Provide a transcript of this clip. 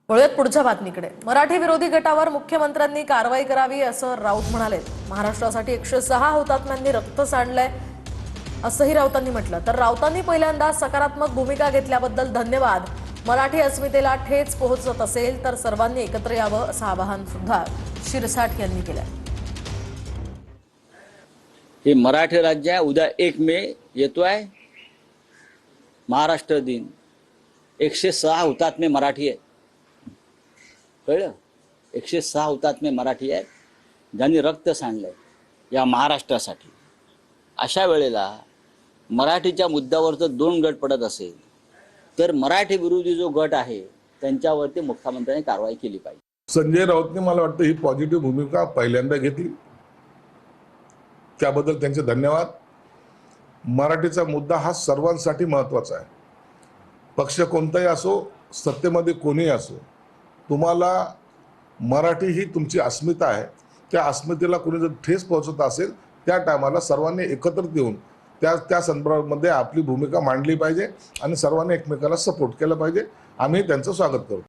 वळूयात पुढच्या बातमीकडे। मराठी विरोधी गटावर मुख्यमंत्र्यांनी कारवाई करावी असं राऊत म्हणाले। महाराष्ट्रासाठी 106 हुतात्म्यांनी रक्त सांडलंय असंही राऊतांनी म्हटलं। तर राऊतांनी पहिल्यांदा सकारात्मक भूमिका घेतल्याबद्दल धन्यवाद। मराठी अस्मितेला ठेच पोहोचत असेल तर सर्वांनी एकत्र यावं असं आवाहन सुद्धा शिरसाट यांनी केलं। हे मराठी राज्य उद्या 1 मे येतोय, महाराष्ट्र दिन। 106 हुतात्मे मराठी आहेत, कळलं? 106 हुतात्मे मराठी आहेत ज्यांनी रक्त सांडलंय या महाराष्ट्रासाठी। अशा वेळेला मराठीच्या मुद्द्यावर जर 2 गट पडत असेल तर मराठी विरोधी जो गट आहे त्यांच्यावरती मुख्यमंत्र्यांनी कारवाई केली पाहिजे। संजय राऊतने मला वाटतं ही पॉझिटिव्ह भूमिका पहिल्यांदा घेतली, त्याबद्दल त्यांचे धन्यवाद। मराठीचा मुद्दा हा सर्वांसाठी महत्त्वाचा आहे। पक्ष कोणताही असो, सत्तेमध्ये कोणीही असो, तुम्हाला मराठी ही तुमची अस्मिता आहे। त्या अस्मितेला कोणी जर ठेस पोहोचत असेल त्या टायमाला सर्वांनी एकत्रित येऊन त्या संदर्भामध्ये आपली भूमिका मांडली पाहिजे आणि सर्वांनी एकमेकाला सपोर्ट केला पाहिजे। आम्ही त्यांचं स्वागत करू।